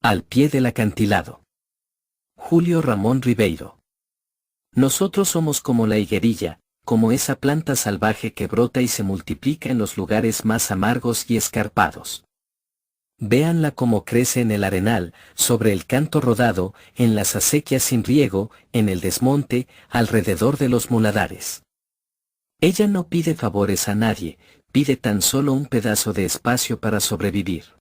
Al pie del acantilado. Julio Ramón Ribeiro. Nosotros somos como la higuerilla, como esa planta salvaje que brota y se multiplica en los lugares más amargos y escarpados. Véanla como crece en el arenal, sobre el canto rodado, en las acequias sin riego, en el desmonte, alrededor de los muladares. Ella no pide favores a nadie, pide tan solo un pedazo de espacio para sobrevivir.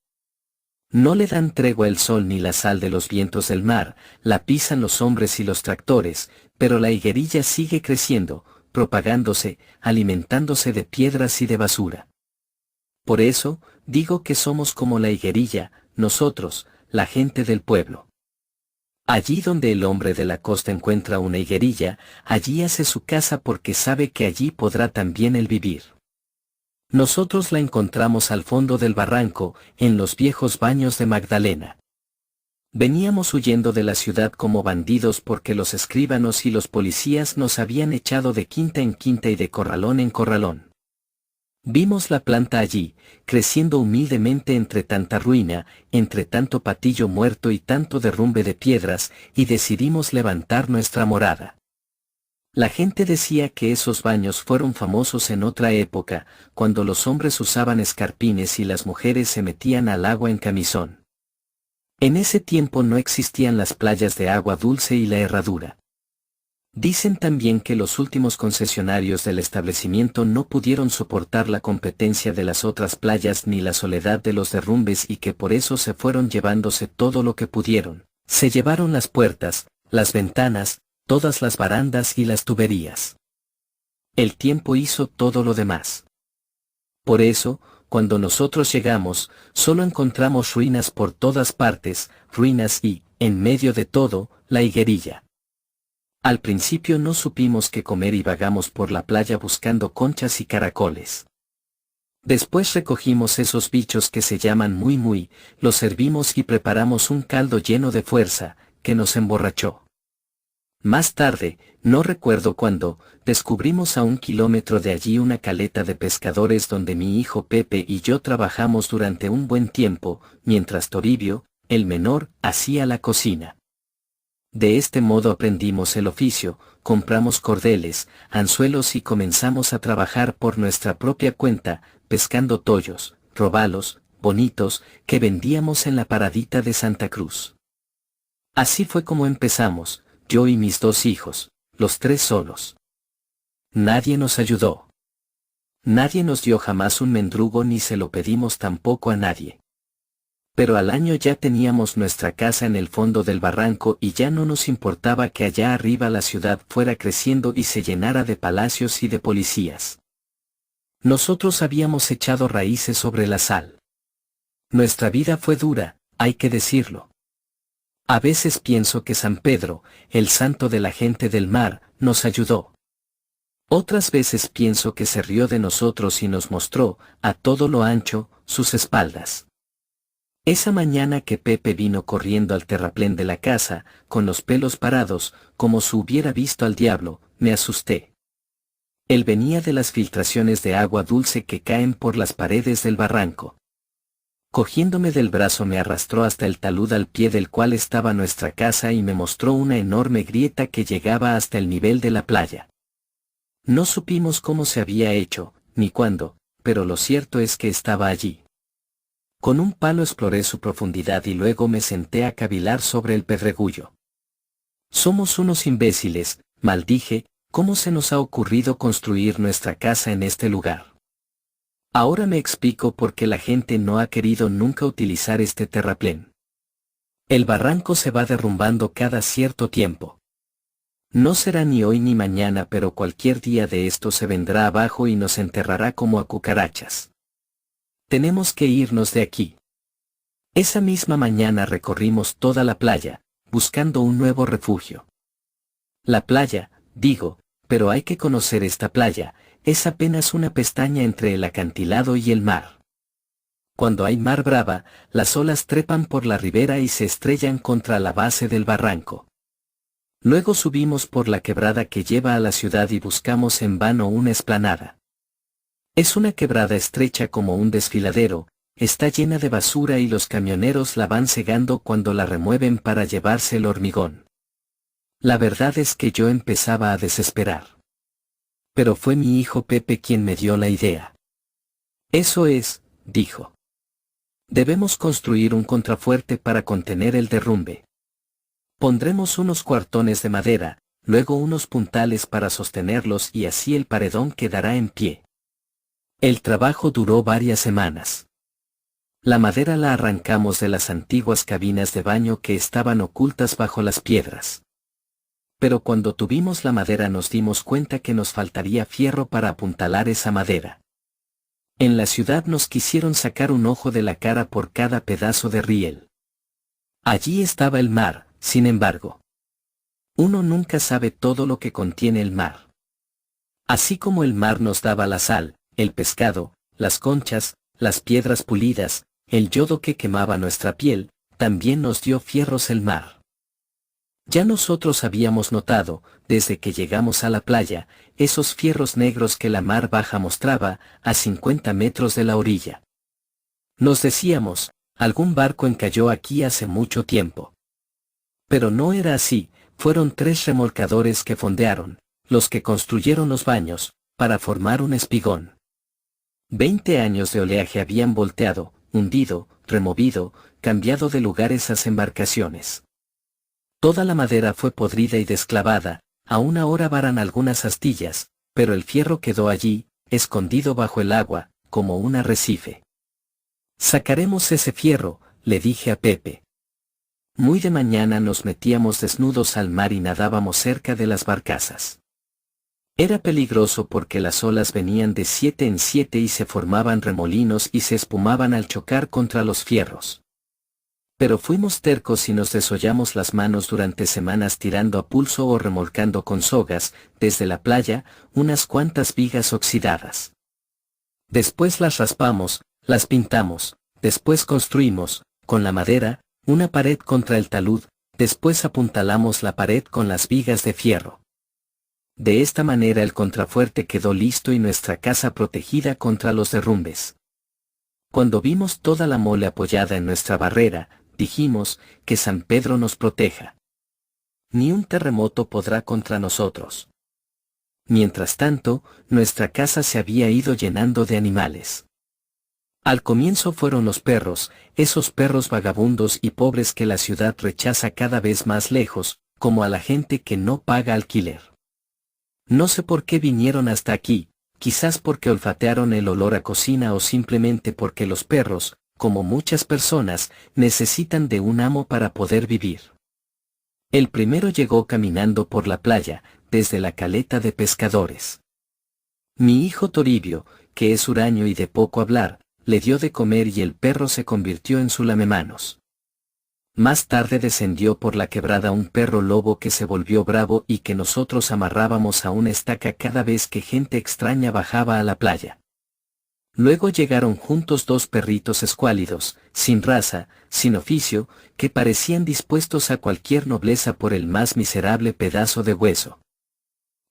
No le dan tregua el sol ni la sal de los vientos del mar, la pisan los hombres y los tractores, pero la higuerilla sigue creciendo, propagándose, alimentándose de piedras y de basura. Por eso, digo que somos como la higuerilla, nosotros, la gente del pueblo. Allí donde el hombre de la costa encuentra una higuerilla, allí hace su casa porque sabe que allí podrá también él vivir. Nosotros la encontramos al fondo del barranco, en los viejos baños de Magdalena. Veníamos huyendo de la ciudad como bandidos porque los escribanos y los policías nos habían echado de quinta en quinta y de corralón en corralón. Vimos la planta allí, creciendo humildemente entre tanta ruina, entre tanto patillo muerto y tanto derrumbe de piedras, y decidimos levantar nuestra morada. La gente decía que esos baños fueron famosos en otra época, cuando los hombres usaban escarpines y las mujeres se metían al agua en camisón. En ese tiempo no existían las playas de agua dulce y la herradura. Dicen también que los últimos concesionarios del establecimiento no pudieron soportar la competencia de las otras playas ni la soledad de los derrumbes y que por eso se fueron llevándose todo lo que pudieron. Se llevaron las puertas, las ventanas, todas las barandas y las tuberías. El tiempo hizo todo lo demás. Por eso, cuando nosotros llegamos, solo encontramos ruinas por todas partes, ruinas y, en medio de todo, la higuerilla. Al principio no supimos qué comer y vagamos por la playa buscando conchas y caracoles. Después recogimos esos bichos que se llaman muy, los servimos y preparamos un caldo lleno de fuerza, que nos emborrachó. Más tarde, no recuerdo cuándo, descubrimos a 1 kilómetro de allí una caleta de pescadores donde mi hijo Pepe y yo trabajamos durante un buen tiempo, mientras Toribio, el menor, hacía la cocina. De este modo aprendimos el oficio, compramos cordeles, anzuelos y comenzamos a trabajar por nuestra propia cuenta, pescando tollos, robalos, bonitos, que vendíamos en la paradita de Santa Cruz. Así fue como empezamos, yo y mis 2 hijos, los 3 solos. Nadie nos ayudó. Nadie nos dio jamás un mendrugo ni se lo pedimos tampoco a nadie. Pero al año ya teníamos nuestra casa en el fondo del barranco y ya no nos importaba que allá arriba la ciudad fuera creciendo y se llenara de palacios y de policías. Nosotros habíamos echado raíces sobre la sal. Nuestra vida fue dura, hay que decirlo. A veces pienso que San Pedro, el santo de la gente del mar, nos ayudó. Otras veces pienso que se rió de nosotros y nos mostró, a todo lo ancho, sus espaldas. Esa mañana que Pepe vino corriendo al terraplén de la casa, con los pelos parados, como si hubiera visto al diablo, me asusté. Él venía de las filtraciones de agua dulce que caen por las paredes del barranco. Cogiéndome del brazo me arrastró hasta el talud al pie del cual estaba nuestra casa y me mostró una enorme grieta que llegaba hasta el nivel de la playa. No supimos cómo se había hecho, ni cuándo, pero lo cierto es que estaba allí. Con un palo exploré su profundidad y luego me senté a cavilar sobre el pedregullo. Somos unos imbéciles, maldije, ¿cómo se nos ha ocurrido construir nuestra casa en este lugar? Ahora me explico por qué la gente no ha querido nunca utilizar este terraplén. El barranco se va derrumbando cada cierto tiempo. No será ni hoy ni mañana, pero cualquier día de esto se vendrá abajo y nos enterrará como a cucarachas. Tenemos que irnos de aquí. Esa misma mañana recorrimos toda la playa, buscando un nuevo refugio. La playa, digo, pero hay que conocer esta playa, es apenas una pestaña entre el acantilado y el mar. Cuando hay mar brava, las olas trepan por la ribera y se estrellan contra la base del barranco. Luego subimos por la quebrada que lleva a la ciudad y buscamos en vano una explanada. Es una quebrada estrecha como un desfiladero, está llena de basura y los camioneros la van cegando cuando la remueven para llevarse el hormigón. La verdad es que yo empezaba a desesperar. Pero fue mi hijo Pepe quien me dio la idea. Eso es, dijo. Debemos construir un contrafuerte para contener el derrumbe. Pondremos unos cuartones de madera, luego unos puntales para sostenerlos y así el paredón quedará en pie. El trabajo duró varias semanas. La madera la arrancamos de las antiguas cabinas de baño que estaban ocultas bajo las piedras. Pero cuando tuvimos la madera nos dimos cuenta que nos faltaría fierro para apuntalar esa madera. En la ciudad nos quisieron sacar un ojo de la cara por cada pedazo de riel. Allí estaba el mar, sin embargo. Uno nunca sabe todo lo que contiene el mar. Así como el mar nos daba la sal, el pescado, las conchas, las piedras pulidas, el yodo que quemaba nuestra piel, también nos dio fierros el mar. Ya nosotros habíamos notado, desde que llegamos a la playa, esos fierros negros que la mar baja mostraba, a 50 metros de la orilla. Nos decíamos, algún barco encalló aquí hace mucho tiempo. Pero no era así, fueron 3 remolcadores que fondearon, los que construyeron los baños, para formar un espigón. 20 años de oleaje habían volteado, hundido, removido, cambiado de lugar esas embarcaciones. Toda la madera fue podrida y desclavada, aún ahora varan algunas astillas, pero el fierro quedó allí, escondido bajo el agua, como un arrecife. Sacaremos ese fierro, le dije a Pepe. Muy de mañana nos metíamos desnudos al mar y nadábamos cerca de las barcazas. Era peligroso porque las olas venían de 7 en 7 y se formaban remolinos y se espumaban al chocar contra los fierros. Pero fuimos tercos y nos desollamos las manos durante semanas tirando a pulso o remolcando con sogas, desde la playa, unas cuantas vigas oxidadas. Después las raspamos, las pintamos, después construimos, con la madera, una pared contra el talud, después apuntalamos la pared con las vigas de fierro. De esta manera el contrafuerte quedó listo y nuestra casa protegida contra los derrumbes. Cuando vimos toda la mole apoyada en nuestra barrera, dijimos, que San Pedro nos proteja. Ni un terremoto podrá contra nosotros. Mientras tanto, nuestra casa se había ido llenando de animales. Al comienzo fueron los perros, esos perros vagabundos y pobres que la ciudad rechaza cada vez más lejos, como a la gente que no paga alquiler. No sé por qué vinieron hasta aquí, quizás porque olfatearon el olor a cocina o simplemente porque los perros, como muchas personas, necesitan de un amo para poder vivir. El primero llegó caminando por la playa, desde la caleta de pescadores. Mi hijo Toribio, que es huraño y de poco hablar, le dio de comer y el perro se convirtió en su lamemanos. Más tarde descendió por la quebrada un perro lobo que se volvió bravo y que nosotros amarrábamos a una estaca cada vez que gente extraña bajaba a la playa. Luego llegaron juntos 2 perritos escuálidos, sin raza, sin oficio, que parecían dispuestos a cualquier nobleza por el más miserable pedazo de hueso.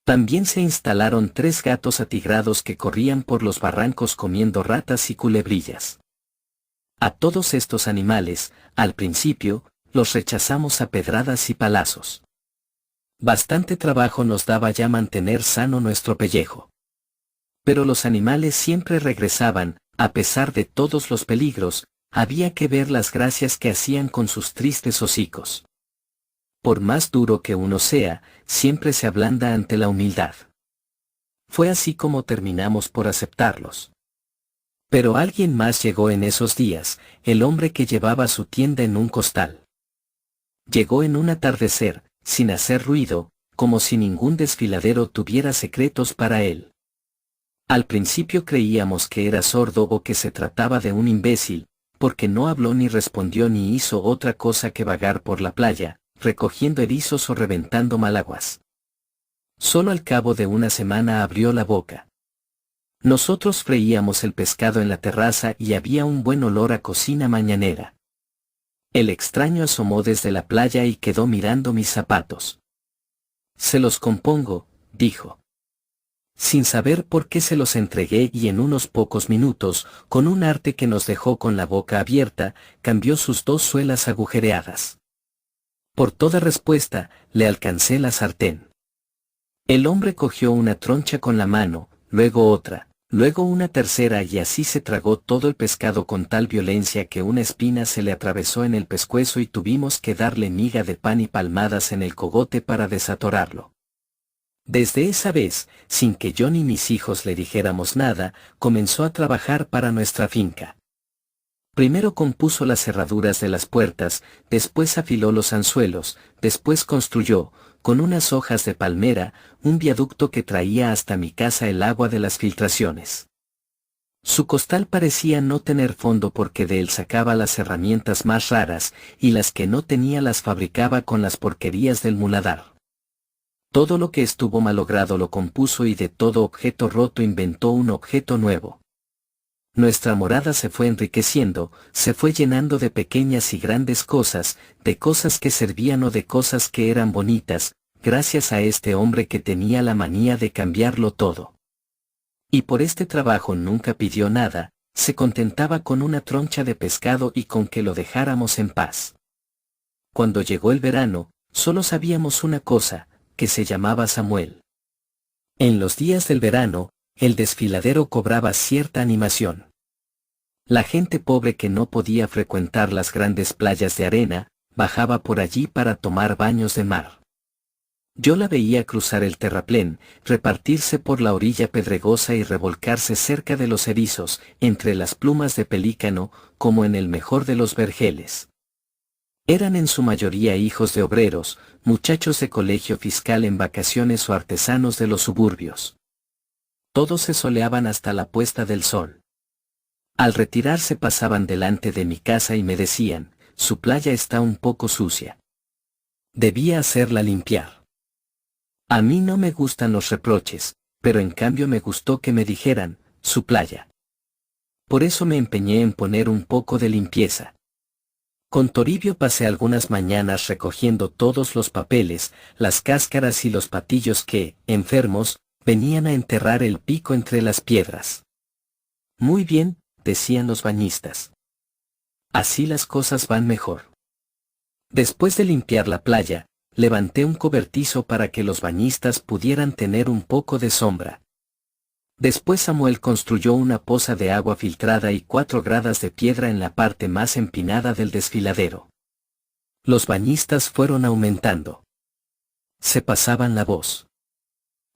También se instalaron 3 gatos atigrados que corrían por los barrancos comiendo ratas y culebrillas. A todos estos animales, al principio, los rechazamos a pedradas y palazos. Bastante trabajo nos daba ya mantener sano nuestro pellejo. Pero los animales siempre regresaban, a pesar de todos los peligros, había que ver las gracias que hacían con sus tristes hocicos. Por más duro que uno sea, siempre se ablanda ante la humildad. Fue así como terminamos por aceptarlos. Pero alguien más llegó en esos días, el hombre que llevaba su tienda en un costal. Llegó en un atardecer, sin hacer ruido, como si ningún desfiladero tuviera secretos para él. Al principio creíamos que era sordo o que se trataba de un imbécil, porque no habló ni respondió ni hizo otra cosa que vagar por la playa, recogiendo erizos o reventando malaguas. Solo al cabo de una semana abrió la boca. Nosotros freíamos el pescado en la terraza y había un buen olor a cocina mañanera. El extraño asomó desde la playa y quedó mirando mis zapatos. Se los compongo, dijo. Sin saber por qué se los entregué y en unos pocos minutos, con un arte que nos dejó con la boca abierta, cambió sus dos suelas agujereadas. Por toda respuesta, le alcancé la sartén. El hombre cogió una troncha con la mano, luego otra, luego una tercera y así se tragó todo el pescado con tal violencia que una espina se le atravesó en el pescuezo y tuvimos que darle miga de pan y palmadas en el cogote para desatorarlo. Desde esa vez, sin que yo ni mis hijos le dijéramos nada, comenzó a trabajar para nuestra finca. Primero compuso las cerraduras de las puertas, después afiló los anzuelos, después construyó, con unas hojas de palmera, un viaducto que traía hasta mi casa el agua de las filtraciones. Su costal parecía no tener fondo porque de él sacaba las herramientas más raras, y las que no tenía las fabricaba con las porquerías del muladar. Todo lo que estuvo malogrado lo compuso y de todo objeto roto inventó un objeto nuevo. Nuestra morada se fue enriqueciendo, se fue llenando de pequeñas y grandes cosas, de cosas que servían o de cosas que eran bonitas, gracias a este hombre que tenía la manía de cambiarlo todo. Y por este trabajo nunca pidió nada, se contentaba con una troncha de pescado y con que lo dejáramos en paz. Cuando llegó el verano, solo sabíamos una cosa, que se llamaba Samuel. En los días del verano, el desfiladero cobraba cierta animación. La gente pobre que no podía frecuentar las grandes playas de arena, bajaba por allí para tomar baños de mar. Yo la veía cruzar el terraplén, repartirse por la orilla pedregosa y revolcarse cerca de los erizos, entre las plumas de pelícano, como en el mejor de los vergeles. Eran en su mayoría hijos de obreros, muchachos de colegio fiscal en vacaciones o artesanos de los suburbios. Todos se soleaban hasta la puesta del sol. Al retirarse pasaban delante de mi casa y me decían, su playa está un poco sucia. Debía hacerla limpiar. A mí no me gustan los reproches, pero en cambio me gustó que me dijeran, su playa. Por eso me empeñé en poner un poco de limpieza. Con Toribio pasé algunas mañanas recogiendo todos los papeles, las cáscaras y los patillos que, enfermos, venían a enterrar el pico entre las piedras. Muy bien, decían los bañistas. Así las cosas van mejor. Después de limpiar la playa, levanté un cobertizo para que los bañistas pudieran tener un poco de sombra. Después Samuel construyó una poza de agua filtrada y 4 gradas de piedra en la parte más empinada del desfiladero. Los bañistas fueron aumentando. Se pasaban la voz.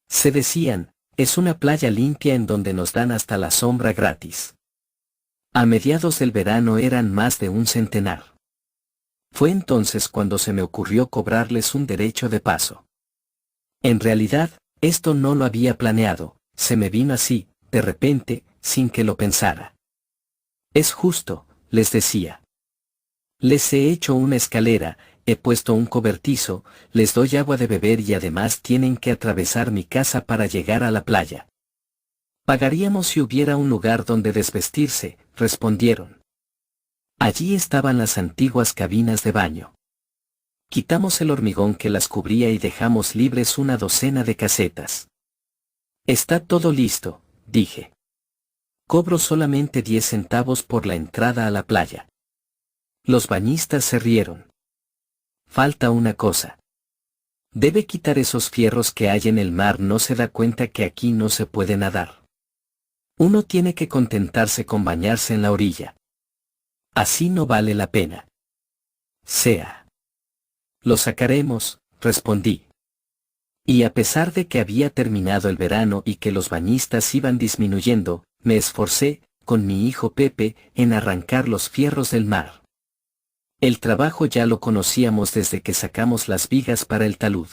Se decían, es una playa limpia en donde nos dan hasta la sombra gratis. A mediados del verano eran más de un centenar. Fue entonces cuando se me ocurrió cobrarles un derecho de paso. En realidad, esto no lo había planeado. Se me vino así, de repente, sin que lo pensara. Es justo, les decía. Les he hecho una escalera, he puesto un cobertizo, les doy agua de beber y además tienen que atravesar mi casa para llegar a la playa. Pagaríamos si hubiera un lugar donde desvestirse, respondieron. Allí estaban las antiguas cabinas de baño. Quitamos el hormigón que las cubría y dejamos libres una docena de casetas. Está todo listo, dije. Cobro solamente 10 centavos por la entrada a la playa. Los bañistas se rieron. Falta una cosa. Debe quitar esos fierros que hay en el mar, no se da cuenta que aquí no se puede nadar. Uno tiene que contentarse con bañarse en la orilla. Así no vale la pena. Sea. Lo sacaremos, respondí. Y a pesar de que había terminado el verano y que los bañistas iban disminuyendo, me esforcé, con mi hijo Pepe, en arrancar los fierros del mar. El trabajo ya lo conocíamos desde que sacamos las vigas para el talud.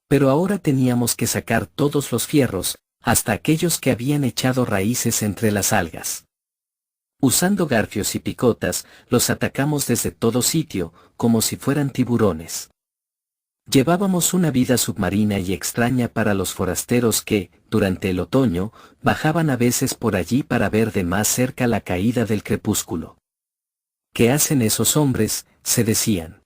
Pero ahora teníamos que sacar todos los fierros, hasta aquellos que habían echado raíces entre las algas. Usando garfios y picotas, los atacamos desde todo sitio, como si fueran tiburones. Llevábamos una vida submarina y extraña para los forasteros que, durante el otoño, bajaban a veces por allí para ver de más cerca la caída del crepúsculo. ¿Qué hacen esos hombres?, se decían.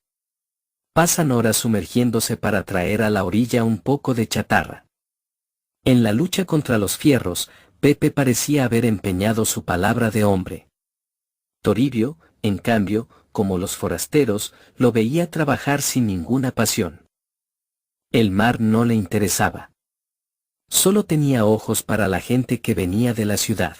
Pasan horas sumergiéndose para traer a la orilla un poco de chatarra. En la lucha contra los fierros, Pepe parecía haber empeñado su palabra de hombre. Toribio, en cambio, como los forasteros, lo veía trabajar sin ninguna pasión. El mar no le interesaba. Solo tenía ojos para la gente que venía de la ciudad.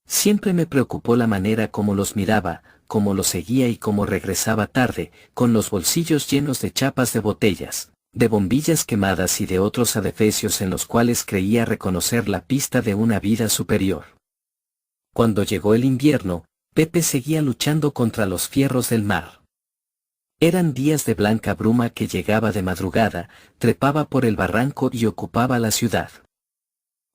Siempre me preocupó la manera como los miraba, cómo los seguía y cómo regresaba tarde, con los bolsillos llenos de chapas de botellas, de bombillas quemadas y de otros adefesios en los cuales creía reconocer la pista de una vida superior. Cuando llegó el invierno, Pepe seguía luchando contra los fierros del mar. Eran días de blanca bruma que llegaba de madrugada, trepaba por el barranco y ocupaba la ciudad.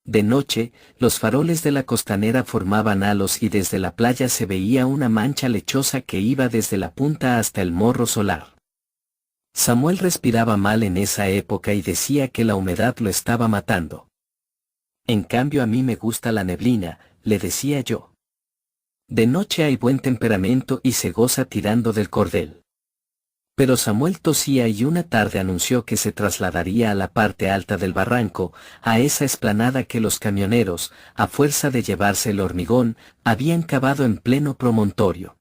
De noche, los faroles de la costanera formaban halos y desde la playa se veía una mancha lechosa que iba desde la punta hasta el morro solar. Samuel respiraba mal en esa época y decía que la humedad lo estaba matando. En cambio a mí me gusta la neblina, le decía yo. De noche hay buen temperamento y se goza tirando del cordel. Pero Samuel tosía y una tarde anunció que se trasladaría a la parte alta del barranco, a esa explanada que los camioneros, a fuerza de llevarse el hormigón, habían cavado en pleno promontorio.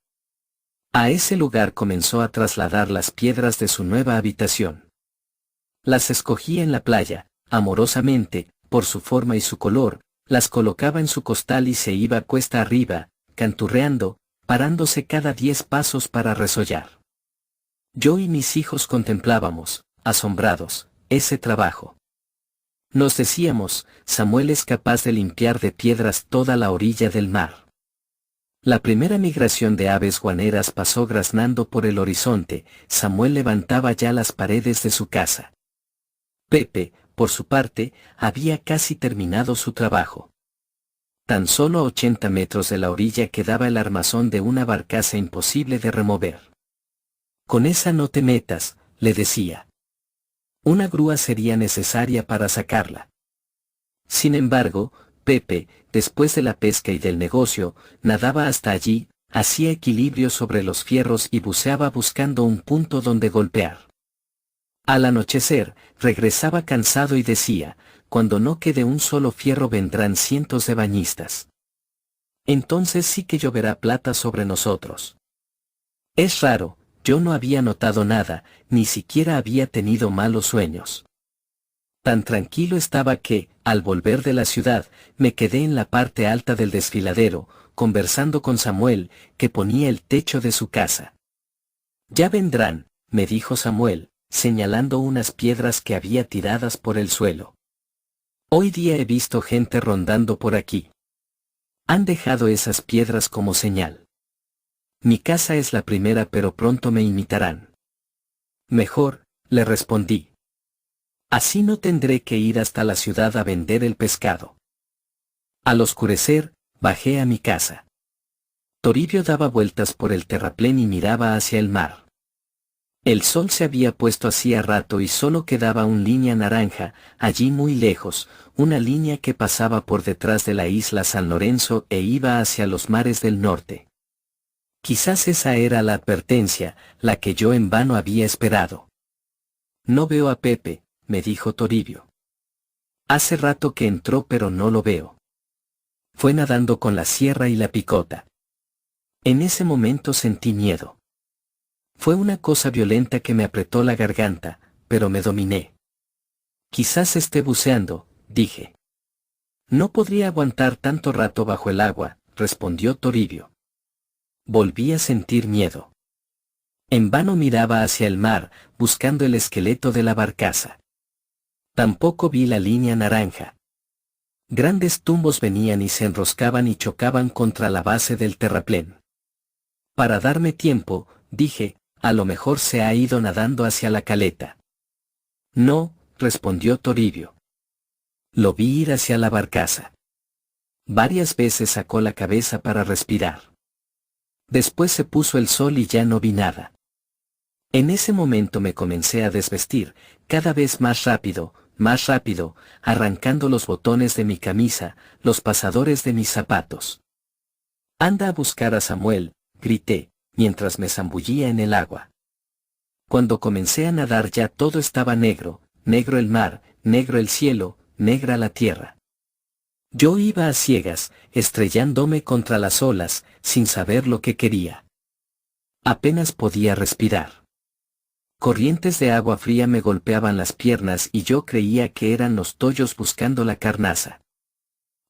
A ese lugar comenzó a trasladar las piedras de su nueva habitación. Las escogía en la playa, amorosamente, por su forma y su color, las colocaba en su costal y se iba cuesta arriba, canturreando, parándose cada 10 pasos para resollar. Yo y mis hijos contemplábamos, asombrados, ese trabajo. Nos decíamos, Samuel es capaz de limpiar de piedras toda la orilla del mar. La primera migración de aves guaneras pasó graznando por el horizonte, Samuel levantaba ya las paredes de su casa. Pepe, por su parte, había casi terminado su trabajo. Tan solo a 80 metros de la orilla quedaba el armazón de una barcaza imposible de remover. Con esa no te metas, le decía. Una grúa sería necesaria para sacarla. Sin embargo, Pepe, después de la pesca y del negocio, nadaba hasta allí, hacía equilibrio sobre los fierros y buceaba buscando un punto donde golpear. Al anochecer, regresaba cansado y decía, cuando no quede un solo fierro vendrán cientos de bañistas. Entonces sí que lloverá plata sobre nosotros. Es raro. Yo no había notado nada, ni siquiera había tenido malos sueños. Tan tranquilo estaba que, al volver de la ciudad, me quedé en la parte alta del desfiladero, conversando con Samuel, que ponía el techo de su casa. Ya vendrán, me dijo Samuel, señalando unas piedras que había tiradas por el suelo. Hoy día he visto gente rondando por aquí. Han dejado esas piedras como señal. Mi casa es la primera pero pronto me imitarán. Mejor, le respondí. Así no tendré que ir hasta la ciudad a vender el pescado. Al oscurecer, bajé a mi casa. Toribio daba vueltas por el terraplén y miraba hacia el mar. El sol se había puesto hacía rato y solo quedaba una línea naranja, allí muy lejos, una línea que pasaba por detrás de la isla San Lorenzo e iba hacia los mares del norte. Quizás esa era la advertencia, la que yo en vano había esperado. No veo a Pepe, me dijo Toribio. Hace rato que entró pero no lo veo. Fue nadando con la sierra y la picota. En ese momento sentí miedo. Fue una cosa violenta que me apretó la garganta, pero me dominé. Quizás esté buceando, dije. No podría aguantar tanto rato bajo el agua, respondió Toribio. Volví a sentir miedo. En vano miraba hacia el mar, buscando el esqueleto de la barcaza. Tampoco vi la línea naranja. Grandes tumbos venían y se enroscaban y chocaban contra la base del terraplén. Para darme tiempo, dije, a lo mejor se ha ido nadando hacia la caleta. No, respondió Toribio. Lo vi ir hacia la barcaza. Varias veces sacó la cabeza para respirar. Después se puso el sol y ya no vi nada. En ese momento me comencé a desvestir, cada vez más rápido, arrancando los botones de mi camisa, los pasadores de mis zapatos. Anda a buscar a Samuel, grité, mientras me zambullía en el agua. Cuando comencé a nadar ya todo estaba negro, negro el mar, negro el cielo, negra la tierra. Yo iba a ciegas, estrellándome contra las olas, sin saber lo que quería. Apenas podía respirar. Corrientes de agua fría me golpeaban las piernas y yo creía que eran los tollos buscando la carnaza.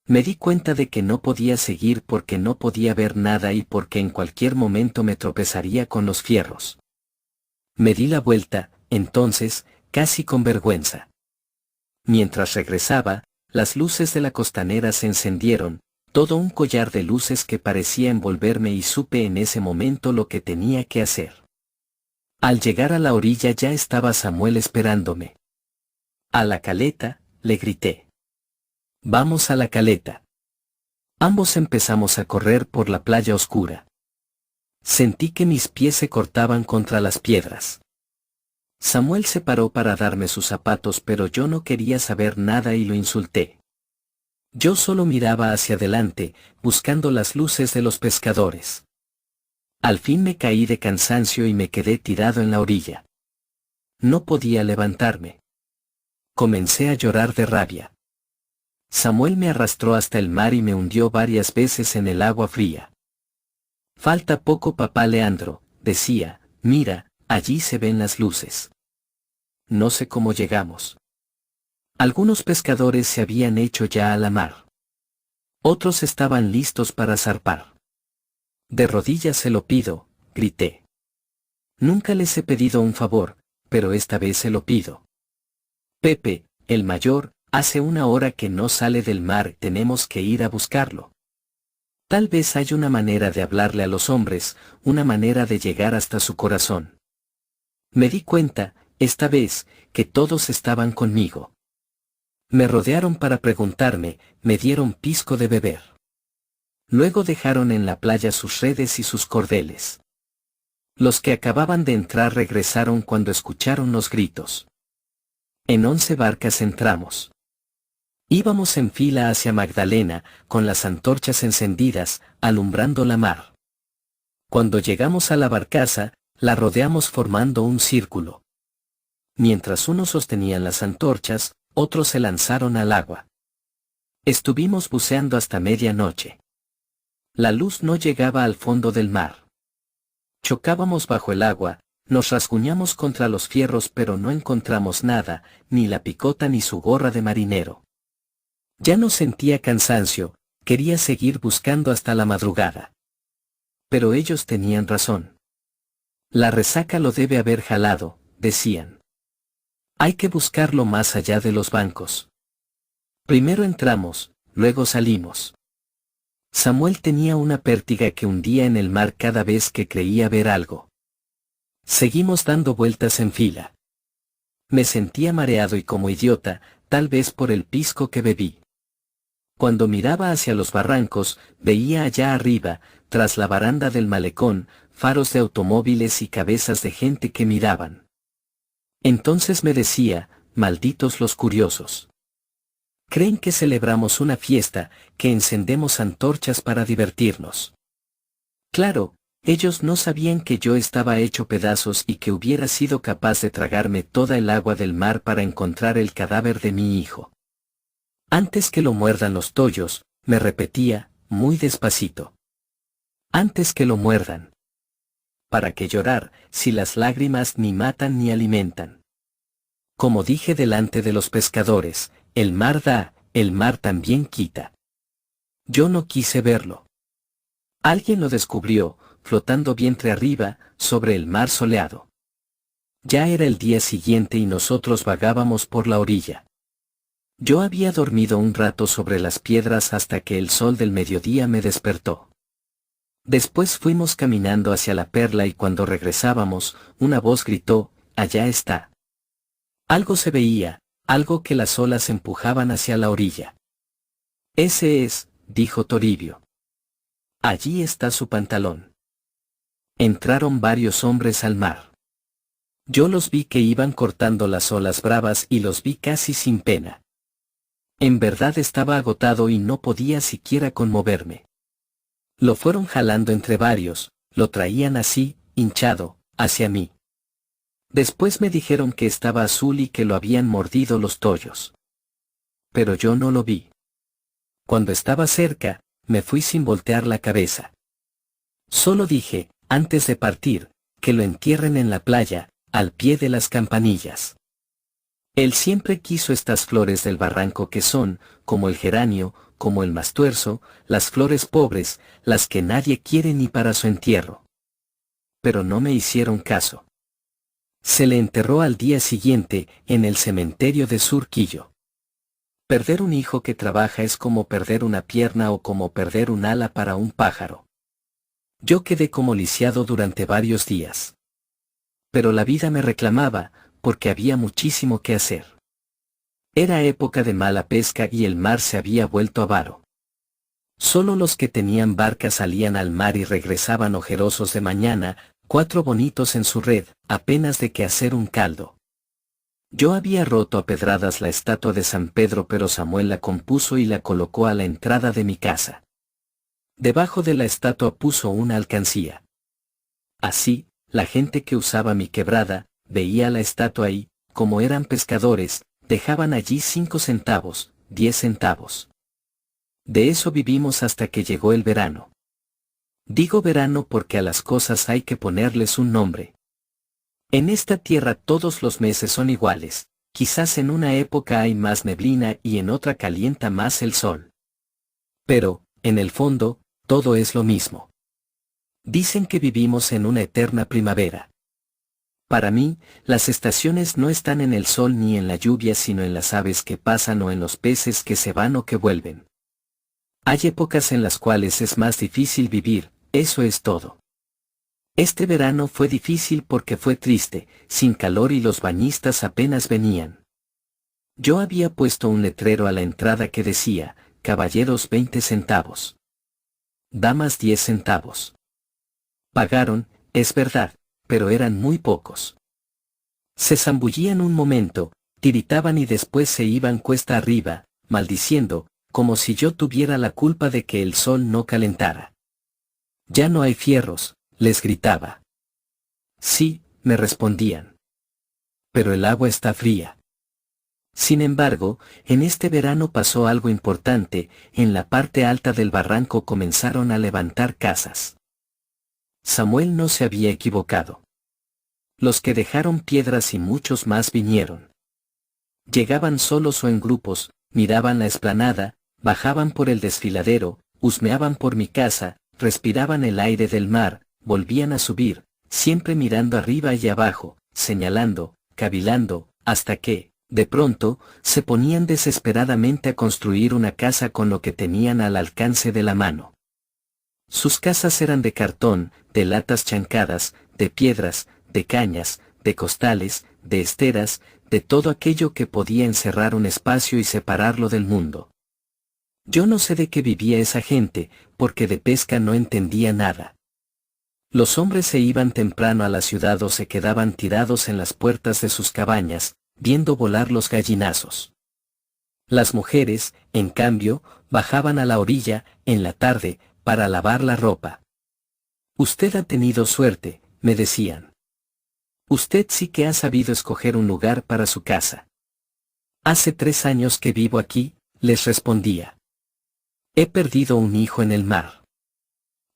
Me di cuenta de que no podía seguir porque no podía ver nada y porque en cualquier momento me tropezaría con los fierros. Me di la vuelta, entonces, casi con vergüenza. Mientras regresaba, las luces de la costanera se encendieron, todo un collar de luces que parecía envolverme y supe en ese momento lo que tenía que hacer. Al llegar a la orilla ya estaba Samuel esperándome. «A la caleta», le grité. «Vamos a la caleta». Ambos empezamos a correr por la playa oscura. Sentí que mis pies se cortaban contra las piedras. Samuel se paró para darme sus zapatos, pero yo no quería saber nada y lo insulté. Yo solo miraba hacia adelante, buscando las luces de los pescadores. Al fin me caí de cansancio y me quedé tirado en la orilla. No podía levantarme. Comencé a llorar de rabia. Samuel me arrastró hasta el mar y me hundió varias veces en el agua fría. «Falta poco, papá Leandro», decía, «mira, allí se ven las luces». No sé cómo llegamos. Algunos pescadores se habían hecho ya a la mar. Otros estaban listos para zarpar. «De rodillas se lo pido», grité. «Nunca les he pedido un favor, pero esta vez se lo pido. Pepe, el mayor, hace una hora que no sale del mar, tenemos que ir a buscarlo. Tal vez haya una manera de hablarle a los hombres, una manera de llegar hasta su corazón». Me di cuenta, esta vez, que todos estaban conmigo. Me rodearon para preguntarme, me dieron pisco de beber. Luego dejaron en la playa sus redes y sus cordeles. Los que acababan de entrar regresaron cuando escucharon los gritos. En 11 barcas entramos. Íbamos en fila hacia Magdalena, con las antorchas encendidas, alumbrando la mar. Cuando llegamos a la barcaza, la rodeamos formando un círculo. Mientras unos sostenían las antorchas, otros se lanzaron al agua. Estuvimos buceando hasta medianoche. La luz no llegaba al fondo del mar. Chocábamos bajo el agua, nos rasguñamos contra los fierros, pero no encontramos nada, ni la picota ni su gorra de marinero. Ya no sentía cansancio, quería seguir buscando hasta la madrugada. Pero ellos tenían razón. La resaca lo debe haber jalado, decían. Hay que buscarlo más allá de los bancos. Primero entramos, luego salimos. Samuel tenía una pértiga que hundía en el mar cada vez que creía ver algo. Seguimos dando vueltas en fila. Me sentía mareado y como idiota, tal vez por el pisco que bebí. Cuando miraba hacia los barrancos, veía allá arriba, tras la baranda del malecón, faros de automóviles y cabezas de gente que miraban. Entonces me decía, malditos los curiosos. Creen que celebramos una fiesta, que encendemos antorchas para divertirnos. Claro, ellos no sabían que yo estaba hecho pedazos y que hubiera sido capaz de tragarme toda el agua del mar para encontrar el cadáver de mi hijo. Antes que lo muerdan los tollos, me repetía, muy despacito. Antes que lo muerdan. ¿Para qué llorar, si las lágrimas ni matan ni alimentan? Como dije delante de los pescadores, el mar da, el mar también quita. Yo no quise verlo. Alguien lo descubrió, flotando vientre arriba, sobre el mar soleado. Ya era el día siguiente y nosotros vagábamos por la orilla. Yo había dormido un rato sobre las piedras hasta que el sol del mediodía me despertó. Después fuimos caminando hacia la perla y cuando regresábamos, una voz gritó, «Allá está». Algo se veía, algo que las olas empujaban hacia la orilla. «Ese es», dijo Toribio. «Allí está su pantalón». Entraron varios hombres al mar. Yo los vi que iban cortando las olas bravas y los vi casi sin pena. En verdad estaba agotado y no podía siquiera conmoverme. Lo fueron jalando entre varios, lo traían así, hinchado, hacia mí. Después me dijeron que estaba azul y que lo habían mordido los tollos. pero yo no lo vi. Cuando estaba cerca, me fui sin voltear la cabeza. Solo dije, antes de partir, que lo entierren en la playa, al pie de las campanillas. Él siempre quiso estas flores del barranco que son, como el geranio, como el mastuerzo, las flores pobres, las que nadie quiere ni para su entierro. Pero no me hicieron caso. Se le enterró al día siguiente, en el cementerio de Surquillo. Perder un hijo que trabaja es como perder una pierna o como perder un ala para un pájaro. Yo quedé como lisiado durante varios días. Pero la vida me reclamaba, porque había muchísimo que hacer. Era época de mala pesca y el mar se había vuelto avaro. Solo los que tenían barca salían al mar y regresaban ojerosos de mañana, 4 bonitos en su red, apenas de que hacer un caldo. Yo había roto a pedradas la estatua de San Pedro, pero Samuel la compuso y la colocó a la entrada de mi casa. Debajo de la estatua puso una alcancía. Así, la gente que usaba mi quebrada, veía la estatua y, como eran pescadores, dejaban allí 5 centavos, 10 centavos. De eso vivimos hasta que llegó el verano. Digo verano porque a las cosas hay que ponerles un nombre. En esta tierra todos los meses son iguales, quizás en una época hay más neblina y en otra calienta más el sol. Pero, en el fondo, todo es lo mismo. Dicen que vivimos en una eterna primavera. Para mí, las estaciones no están en el sol ni en la lluvia, sino en las aves que pasan o en los peces que se van o que vuelven. Hay épocas en las cuales es más difícil vivir, eso es todo. Este verano fue difícil porque fue triste, sin calor y los bañistas apenas venían. Yo había puesto un letrero a la entrada que decía, caballeros 20 centavos. Damas 10 centavos. Pagaron, es verdad, pero eran muy pocos. Se zambullían un momento, tiritaban y después se iban cuesta arriba, maldiciendo, como si yo tuviera la culpa de que el sol no calentara. Ya no hay fierros, les gritaba. Sí, me respondían. Pero el agua está fría. Sin embargo, en este verano pasó algo importante, en la parte alta del barranco comenzaron a levantar casas. Samuel no se había equivocado. Los que dejaron piedras y muchos más vinieron. Llegaban solos o en grupos, miraban la explanada, bajaban por el desfiladero, husmeaban por mi casa, respiraban el aire del mar, volvían a subir, siempre mirando arriba y abajo, señalando, cavilando, hasta que, de pronto, se ponían desesperadamente a construir una casa con lo que tenían al alcance de la mano. Sus casas eran de cartón, de latas chancadas, de piedras, de cañas, de costales, de esteras, de todo aquello que podía encerrar un espacio y separarlo del mundo. Yo no sé de qué vivía esa gente, porque de pesca no entendía nada. Los hombres se iban temprano a la ciudad o se quedaban tirados en las puertas de sus cabañas, viendo volar los gallinazos. Las mujeres, en cambio, bajaban a la orilla, en la tarde, para lavar la ropa. Usted ha tenido suerte, me decían. Usted sí que ha sabido escoger un lugar para su casa. Hace 3 años que vivo aquí, les respondía. He perdido un hijo en el mar.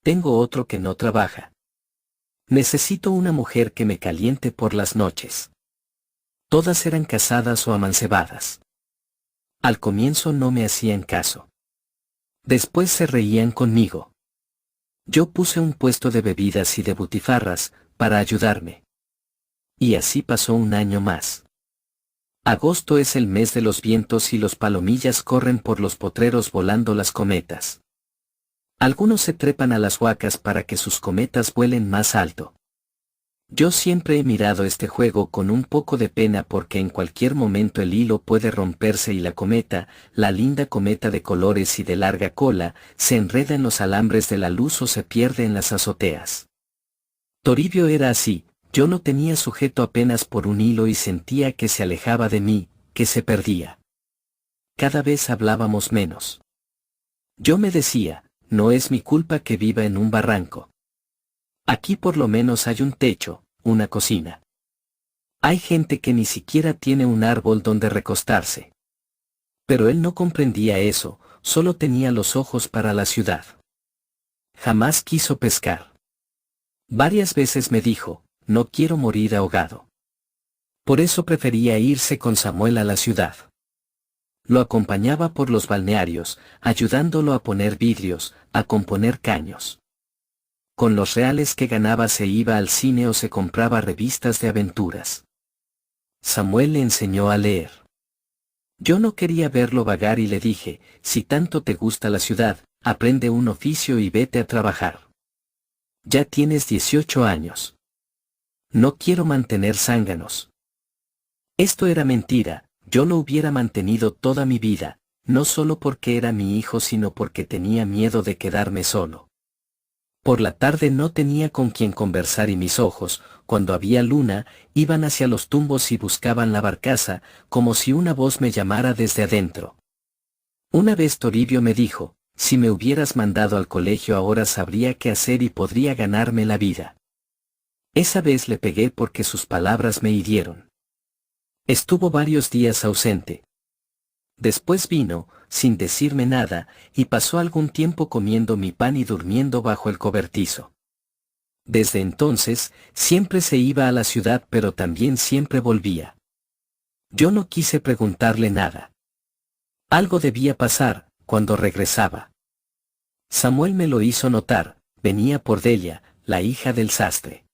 Tengo otro que no trabaja. Necesito una mujer que me caliente por las noches. Todas eran casadas o amancebadas. Al comienzo no me hacían caso. Después se reían conmigo. Yo puse un puesto de bebidas y de butifarras, para ayudarme. Y así pasó un año más. Agosto es el mes de los vientos y los palomillas corren por los potreros volando las cometas. Algunos se trepan a las huacas para que sus cometas vuelen más alto. Yo siempre he mirado este juego con un poco de pena porque en cualquier momento el hilo puede romperse y la cometa, la linda cometa de colores y de larga cola, se enreda en los alambres de la luz o se pierde en las azoteas. Toribio era así, yo lo tenía sujeto apenas por un hilo y sentía que se alejaba de mí, que se perdía. Cada vez hablábamos menos. Yo me decía, no es mi culpa que viva en un barranco. Aquí por lo menos hay un techo, una cocina. Hay gente que ni siquiera tiene un árbol donde recostarse. Pero él no comprendía eso, solo tenía los ojos para la ciudad. Jamás quiso pescar. Varias veces me dijo, no quiero morir ahogado. Por eso prefería irse con Samuel a la ciudad. Lo acompañaba por los balnearios, ayudándolo a poner vidrios, a componer caños. Con los reales que ganaba se iba al cine o se compraba revistas de aventuras. Samuel le enseñó a leer. Yo no quería verlo vagar y le dije, si tanto te gusta la ciudad, aprende un oficio y vete a trabajar. Ya tienes 18 años. No quiero mantener zánganos. Esto era mentira, yo lo hubiera mantenido toda mi vida, no solo porque era mi hijo sino porque tenía miedo de quedarme solo. Por la tarde no tenía con quien conversar y mis ojos, cuando había luna, iban hacia los tumbos y buscaban la barcaza, como si una voz me llamara desde adentro. Una vez Toribio me dijo, si me hubieras mandado al colegio ahora sabría qué hacer y podría ganarme la vida. Esa vez le pegué porque sus palabras me hirieron. Estuvo varios días ausente. Después vino, sin decirme nada, y pasó algún tiempo comiendo mi pan y durmiendo bajo el cobertizo. Desde entonces, siempre se iba a la ciudad pero también siempre volvía. Yo no quise preguntarle nada. Algo debía pasar, cuando regresaba. Samuel me lo hizo notar, venía por Delia, la hija del sastre.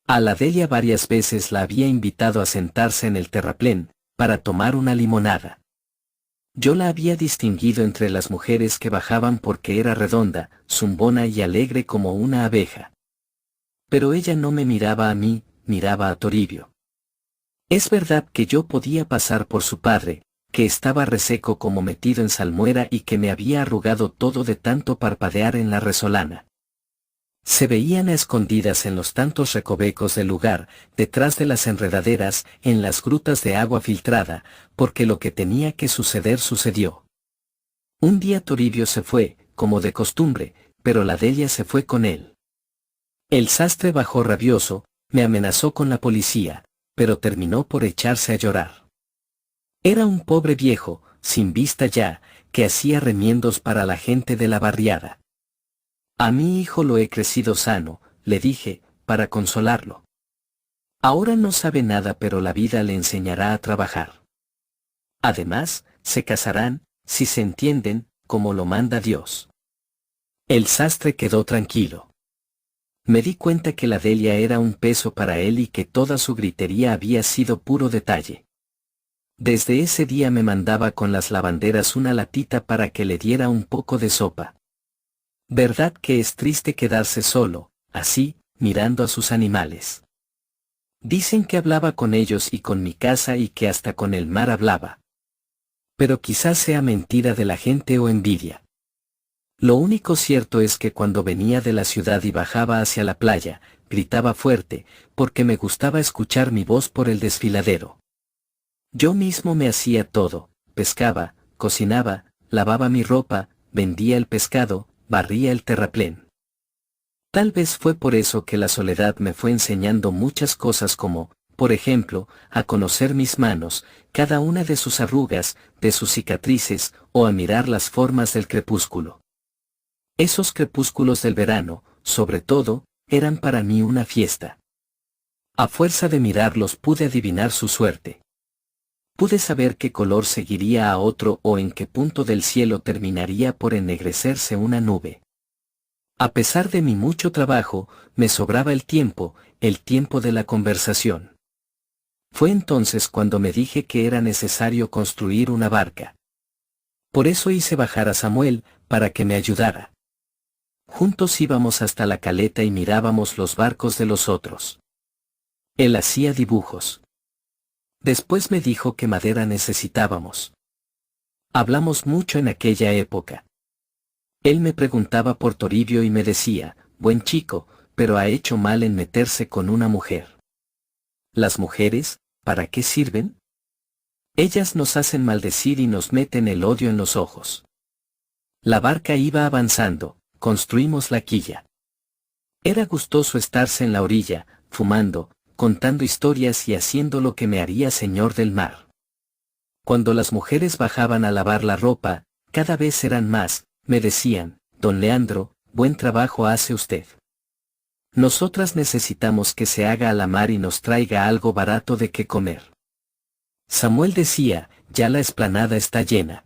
A la Delia varias veces la había invitado a sentarse en el terraplén, para tomar una limonada. Yo la había distinguido entre las mujeres que bajaban porque era redonda, zumbona y alegre como una abeja. Pero ella no me miraba a mí, miraba a Toribio. Es verdad que yo podía pasar por su padre, que estaba reseco como metido en salmuera y que me había arrugado todo de tanto parpadear en la resolana. Se veían a escondidas en los tantos recovecos del lugar, detrás de las enredaderas, en las grutas de agua filtrada, porque lo que tenía que suceder sucedió. Un día Toribio se fue, como de costumbre, pero la Delia se fue con él. El sastre bajó rabioso, me amenazó con la policía, pero terminó por echarse a llorar. Era un pobre viejo, sin vista ya, que hacía remiendos para la gente de la barriada. A mi hijo lo he crecido sano, le dije, para consolarlo. Ahora no sabe nada pero la vida le enseñará a trabajar. Además, se casarán, si se entienden, como lo manda Dios. El sastre quedó tranquilo. Me di cuenta que la Delia era un peso para él y que toda su gritería había sido puro detalle. Desde ese día me mandaba con las lavanderas una latita para que le diera un poco de sopa. Verdad que es triste quedarse solo, así, mirando a sus animales. Dicen que hablaba con ellos y con mi casa y que hasta con el mar hablaba. Pero quizás sea mentira de la gente o envidia. Lo único cierto es que cuando venía de la ciudad y bajaba hacia la playa, gritaba fuerte, porque me gustaba escuchar mi voz por el desfiladero. Yo mismo me hacía todo, pescaba, cocinaba, lavaba mi ropa, vendía el pescado, barría el terraplén. Tal vez fue por eso que la soledad me fue enseñando muchas cosas como, por ejemplo, a conocer mis manos, cada una de sus arrugas, de sus cicatrices, o a mirar las formas del crepúsculo. Esos crepúsculos del verano, sobre todo, eran para mí una fiesta. A fuerza de mirarlos pude adivinar su suerte. Pude saber qué color seguiría a otro o en qué punto del cielo terminaría por ennegrecerse una nube. A pesar de mi mucho trabajo, me sobraba el tiempo de la conversación. Fue entonces cuando me dije que era necesario construir una barca. Por eso hice bajar a Samuel, para que me ayudara. Juntos íbamos hasta la caleta y mirábamos los barcos de los otros. Él hacía dibujos. Después me dijo qué madera necesitábamos. Hablamos mucho en aquella época. Él me preguntaba por Toribio y me decía, buen chico, pero ha hecho mal en meterse con una mujer. ¿Las mujeres, para qué sirven? Ellas nos hacen maldecir y nos meten el odio en los ojos. La barca iba avanzando, construimos la quilla. Era gustoso estarse en la orilla, fumando, contando historias y haciendo lo que me haría señor del mar. Cuando las mujeres bajaban a lavar la ropa, cada vez eran más, me decían, don Leandro, buen trabajo hace usted. Nosotras necesitamos que se haga a la mar y nos traiga algo barato de qué comer. Samuel decía, ya la explanada está llena.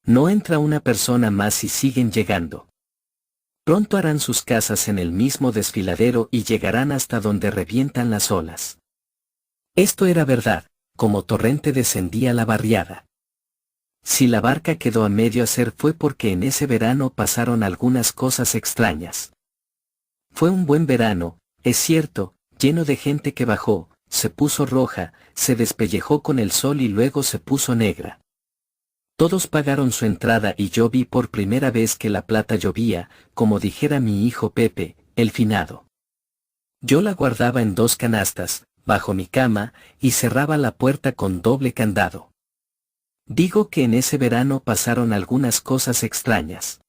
No entra una persona más y siguen llegando. Pronto harán sus casas en el mismo desfiladero y llegarán hasta donde revientan las olas. Esto era verdad, como torrente descendía la barriada. Si la barca quedó a medio hacer fue porque en ese verano pasaron algunas cosas extrañas. Fue un buen verano, es cierto, lleno de gente que bajó, se puso roja, se despellejó con el sol y luego se puso negra. Todos pagaron su entrada y yo vi por primera vez que la plata llovía, como dijera mi hijo Pepe, el finado. Yo la guardaba en 2 canastas, bajo mi cama, y cerraba la puerta con doble candado. Digo que en ese verano pasaron algunas cosas extrañas.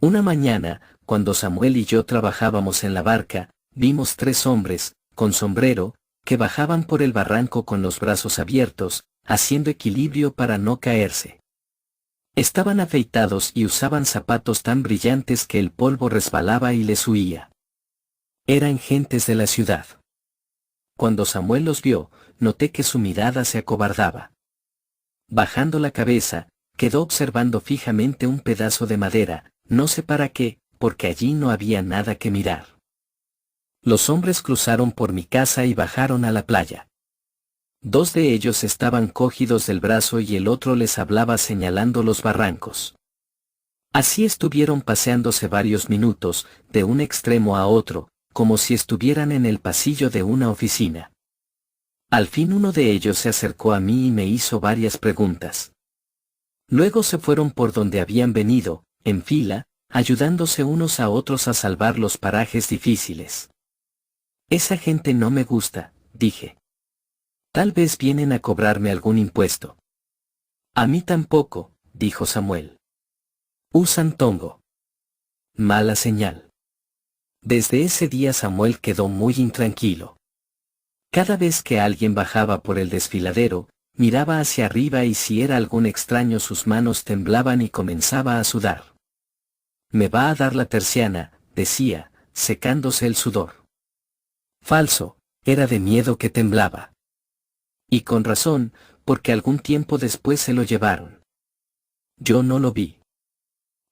Una mañana, cuando Samuel y yo trabajábamos en la barca, vimos 3 hombres, con sombrero, que bajaban por el barranco con los brazos abiertos, haciendo equilibrio para no caerse. Estaban afeitados y usaban zapatos tan brillantes que el polvo resbalaba y les huía. Eran gentes de la ciudad. Cuando Samuel los vio, noté que su mirada se acobardaba. Bajando la cabeza, quedó observando fijamente un pedazo de madera, no sé para qué, porque allí no había nada que mirar. Los hombres cruzaron por mi casa y bajaron a la playa. 2 de ellos estaban cogidos del brazo y el otro les hablaba señalando los barrancos. Así estuvieron paseándose varios minutos, de un extremo a otro, como si estuvieran en el pasillo de una oficina. Al fin uno de ellos se acercó a mí y me hizo varias preguntas. Luego se fueron por donde habían venido, en fila, ayudándose unos a otros a salvar los parajes difíciles. Esa gente no me gusta, dije. Tal vez vienen a cobrarme algún impuesto. A mí tampoco, dijo Samuel. Usan tongo. Mala señal. Desde ese día Samuel quedó muy intranquilo. Cada vez que alguien bajaba por el desfiladero, miraba hacia arriba y si era algún extraño sus manos temblaban y comenzaba a sudar. Me va a dar la terciana, decía, secándose el sudor. Falso, era de miedo que temblaba. Y con razón, porque algún tiempo después se lo llevaron. Yo no lo vi.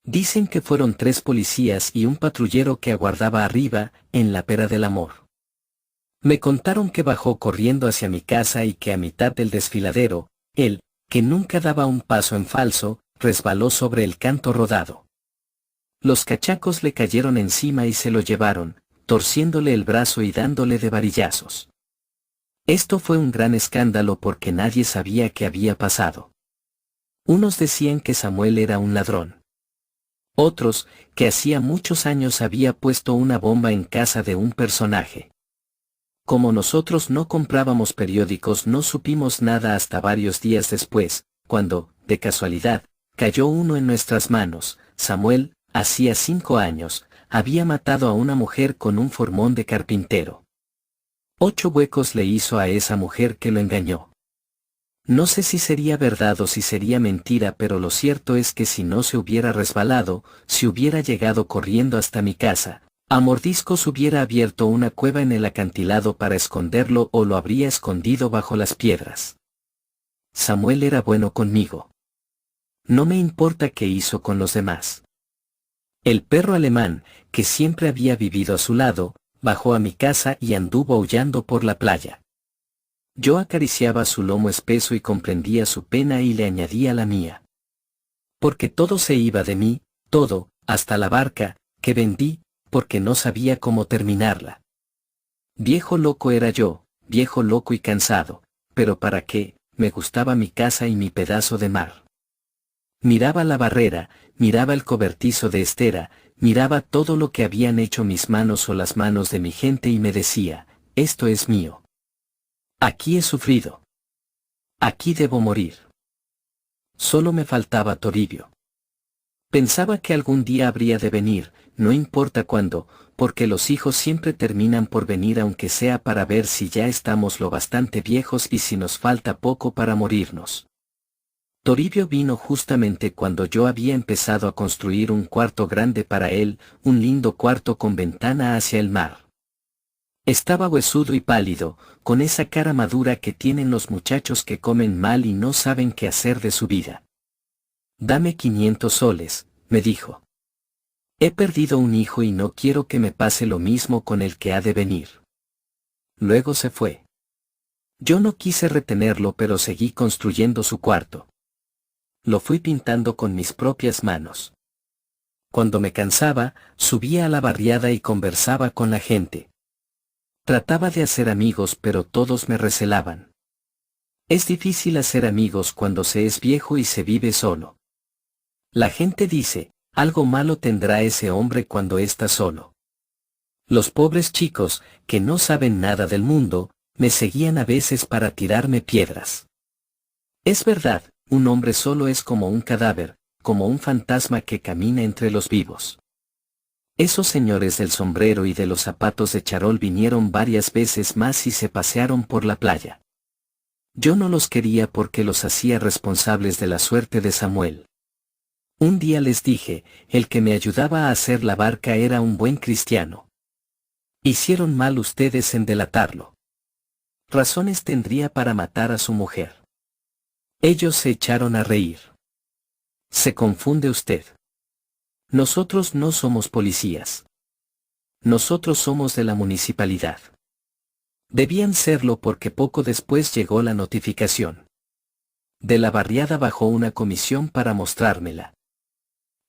Dicen que fueron 3 policías y un patrullero que aguardaba arriba, en la pera del amor. Me contaron que bajó corriendo hacia mi casa y que a mitad del desfiladero, él, que nunca daba un paso en falso, resbaló sobre el canto rodado. Los cachacos le cayeron encima y se lo llevaron, torciéndole el brazo y dándole de varillazos. Esto fue un gran escándalo porque nadie sabía qué había pasado. Unos decían que Samuel era un ladrón. Otros, que hacía muchos años había puesto una bomba en casa de un personaje. Como nosotros no comprábamos periódicos no supimos nada hasta varios días después, cuando, de casualidad, cayó uno en nuestras manos. Samuel, hacía 5 años, había matado a una mujer con un formón de carpintero. 8 huecos le hizo a esa mujer que lo engañó. No sé si sería verdad o si sería mentira, pero lo cierto es que si no se hubiera resbalado, si hubiera llegado corriendo hasta mi casa, a mordiscos hubiera abierto una cueva en el acantilado para esconderlo o lo habría escondido bajo las piedras. Samuel era bueno conmigo. No me importa qué hizo con los demás. El perro alemán, que siempre había vivido a su lado, bajó a mi casa y anduvo aullando por la playa. Yo acariciaba su lomo espeso y comprendía su pena y le añadía la mía. Porque todo se iba de mí, todo, hasta la barca, que vendí, porque no sabía cómo terminarla. Viejo loco era yo, viejo loco y cansado, pero ¿para qué? Me gustaba mi casa y mi pedazo de mar. Miraba la barrera, miraba el cobertizo de estera, miraba todo lo que habían hecho mis manos o las manos de mi gente y me decía, esto es mío. Aquí he sufrido. Aquí debo morir. Solo me faltaba Toribio. Pensaba que algún día habría de venir, no importa cuándo, porque los hijos siempre terminan por venir aunque sea para ver si ya estamos lo bastante viejos y si nos falta poco para morirnos. Toribio vino justamente cuando yo había empezado a construir un cuarto grande para él, un lindo cuarto con ventana hacia el mar. Estaba huesudo y pálido, con esa cara madura que tienen los muchachos que comen mal y no saben qué hacer de su vida. Dame 500 soles, me dijo. He perdido un hijo y no quiero que me pase lo mismo con el que ha de venir. Luego se fue. Yo no quise retenerlo, pero seguí construyendo su cuarto. Lo fui pintando con mis propias manos. Cuando me cansaba, subía a la barriada y conversaba con la gente. Trataba de hacer amigos, pero todos me recelaban. Es difícil hacer amigos cuando se es viejo y se vive solo. La gente dice, algo malo tendrá ese hombre cuando está solo. Los pobres chicos, que no saben nada del mundo, me seguían a veces para tirarme piedras. Es verdad, un hombre solo es como un cadáver, como un fantasma que camina entre los vivos. Esos señores del sombrero y de los zapatos de charol vinieron varias veces más y se pasearon por la playa. Yo no los quería porque los hacía responsables de la suerte de Samuel. Un día les dije, el que me ayudaba a hacer la barca era un buen cristiano. Hicieron mal ustedes en delatarlo. Razones tendría para matar a su mujer. Ellos se echaron a reír. Se confunde usted. Nosotros no somos policías. Nosotros somos de la municipalidad. Debían serlo porque poco después llegó la notificación. De la barriada bajó una comisión para mostrármela.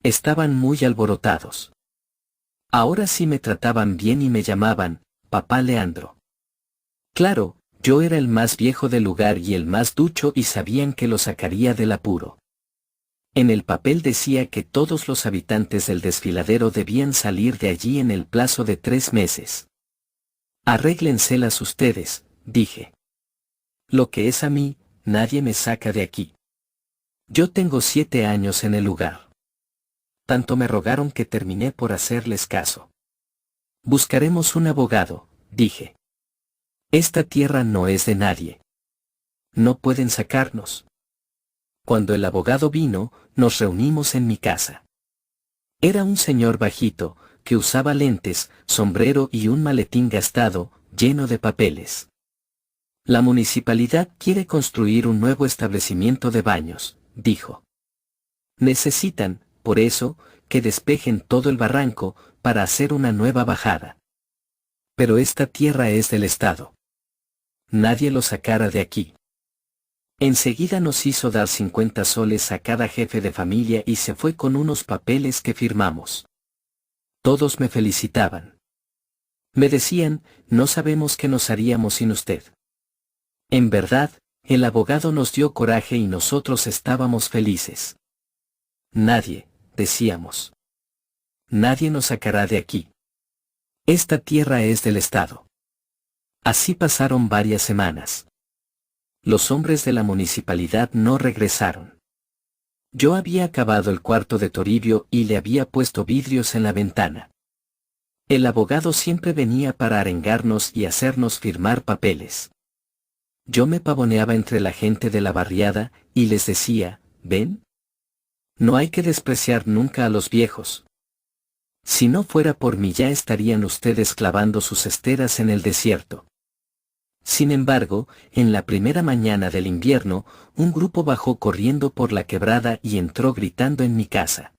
Estaban muy alborotados. Ahora sí me trataban bien y me llamaban, Papá Leandro. Claro, yo era el más viejo del lugar y el más ducho y sabían que lo sacaría del apuro. En el papel decía que todos los habitantes del desfiladero debían salir de allí en el plazo de 3 meses. Arréglenselas ustedes, dije. Lo que es a mí, nadie me saca de aquí. Yo tengo 7 años en el lugar. Tanto me rogaron que terminé por hacerles caso. Buscaremos un abogado, dije. Esta tierra no es de nadie. No pueden sacarnos. Cuando el abogado vino, nos reunimos en mi casa. Era un señor bajito, que usaba lentes, sombrero y un maletín gastado, lleno de papeles. La municipalidad quiere construir un nuevo establecimiento de baños, dijo. Necesitan, por eso, que despejen todo el barranco, para hacer una nueva bajada. Pero esta tierra es del Estado. Nadie lo sacará de aquí. Enseguida nos hizo dar 50 soles a cada jefe de familia y se fue con unos papeles que firmamos. Todos me felicitaban. Me decían, no sabemos qué nos haríamos sin usted. En verdad, el abogado nos dio coraje y nosotros estábamos felices. Nadie, decíamos. Nadie nos sacará de aquí. Esta tierra es del Estado. Así pasaron varias semanas. Los hombres de la municipalidad no regresaron. Yo había acabado el cuarto de Toribio y le había puesto vidrios en la ventana. El abogado siempre venía para arengarnos y hacernos firmar papeles. Yo me pavoneaba entre la gente de la barriada y les decía, ¿ven? No hay que despreciar nunca a los viejos. Si no fuera por mí ya estarían ustedes clavando sus esteras en el desierto. Sin embargo, en la primera mañana del invierno, un grupo bajó corriendo por la quebrada y entró gritando en mi casa.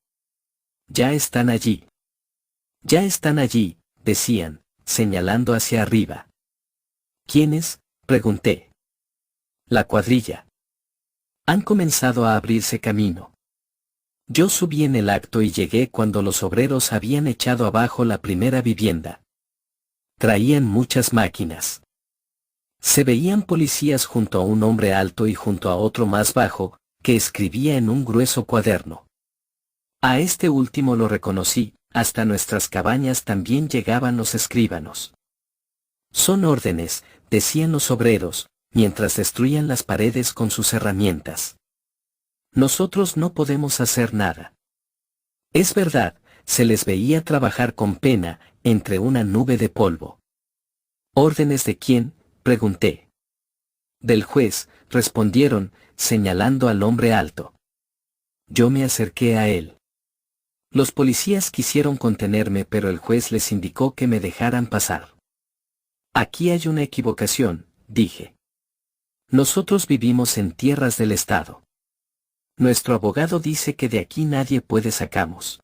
Ya están allí. Ya están allí, decían, señalando hacia arriba. ¿Quiénes?, pregunté. La cuadrilla. Han comenzado a abrirse camino. Yo subí en el acto y llegué cuando los obreros habían echado abajo la primera vivienda. Traían muchas máquinas. Se veían policías junto a un hombre alto y junto a otro más bajo, que escribía en un grueso cuaderno. A este último lo reconocí, hasta nuestras cabañas también llegaban los escribanos. Son órdenes, decían los obreros, mientras destruían las paredes con sus herramientas. Nosotros no podemos hacer nada. Es verdad, se les veía trabajar con pena, entre una nube de polvo. ¿Órdenes de quién?, pregunté. Del juez, respondieron, señalando al hombre alto. Yo me acerqué a él. Los policías quisieron contenerme, pero el juez les indicó que me dejaran pasar. Aquí hay una equivocación, dije. Nosotros vivimos en tierras del Estado. Nuestro abogado dice que de aquí nadie puede sacamos.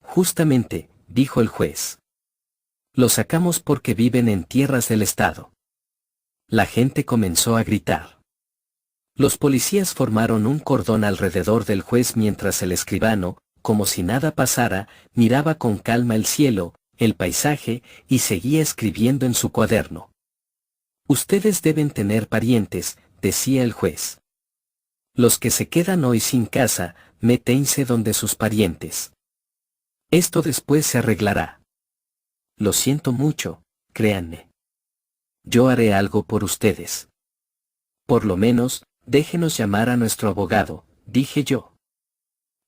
Justamente, dijo el juez. Lo sacamos porque viven en tierras del Estado. La gente comenzó a gritar. Los policías formaron un cordón alrededor del juez mientras el escribano, como si nada pasara, miraba con calma el cielo, el paisaje, y seguía escribiendo en su cuaderno. Ustedes deben tener parientes, decía el juez. Los que se quedan hoy sin casa, métense donde sus parientes. Esto después se arreglará. Lo siento mucho, créanme. Yo haré algo por ustedes. Por lo menos, déjenos llamar a nuestro abogado, dije yo.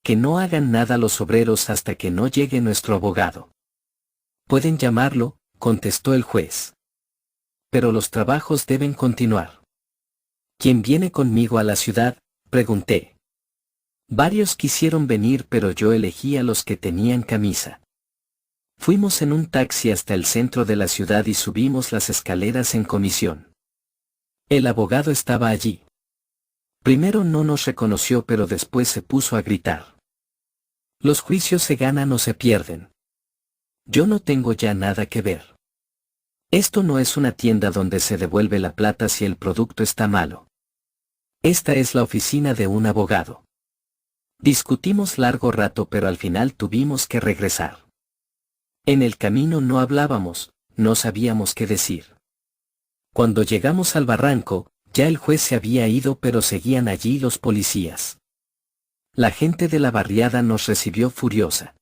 Que no hagan nada los obreros hasta que no llegue nuestro abogado. Pueden llamarlo, contestó el juez. Pero los trabajos deben continuar. ¿Quién viene conmigo a la ciudad?, pregunté. Varios quisieron venir, pero yo elegí a los que tenían camisa. Fuimos en un taxi hasta el centro de la ciudad y subimos las escaleras en comisión. El abogado estaba allí. Primero no nos reconoció, pero después se puso a gritar. Los juicios se ganan o se pierden. Yo no tengo ya nada que ver. Esto no es una tienda donde se devuelve la plata si el producto está malo. Esta es la oficina de un abogado. Discutimos largo rato, pero al final tuvimos que regresar. En el camino no hablábamos, no sabíamos qué decir. Cuando llegamos al barranco, ya el juez se había ido, pero seguían allí los policías. La gente de la barriada nos recibió furiosa.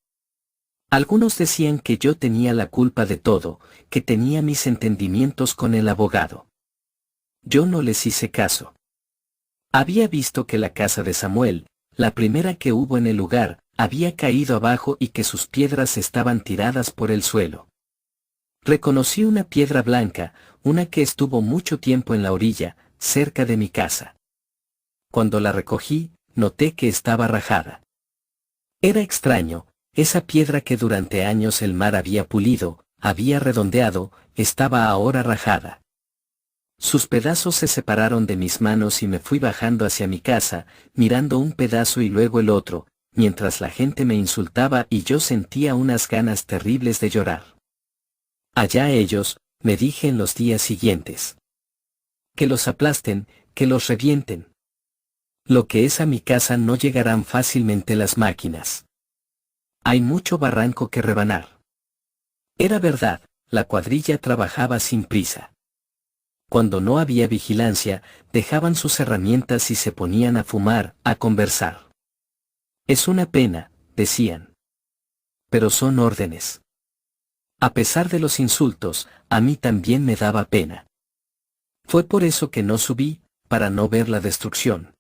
Algunos decían que yo tenía la culpa de todo, que tenía mis entendimientos con el abogado. Yo no les hice caso. Había visto que la casa de Samuel, la primera que hubo en el lugar, había caído abajo y que sus piedras estaban tiradas por el suelo. Reconocí una piedra blanca, una que estuvo mucho tiempo en la orilla, cerca de mi casa. Cuando la recogí, noté que estaba rajada. Era extraño, esa piedra que durante años el mar había pulido, había redondeado, estaba ahora rajada. Sus pedazos se separaron de mis manos y me fui bajando hacia mi casa, mirando un pedazo y luego el otro, mientras la gente me insultaba y yo sentía unas ganas terribles de llorar. Allá ellos, me dije en los días siguientes. Que los aplasten, que los revienten. Lo que es a mi casa no llegarán fácilmente las máquinas. Hay mucho barranco que rebanar. Era verdad, la cuadrilla trabajaba sin prisa. Cuando no había vigilancia, dejaban sus herramientas y se ponían a fumar, a conversar. Es una pena, decían. Pero son órdenes. A pesar de los insultos, a mí también me daba pena. Fue por eso que no subí, para no ver la destrucción.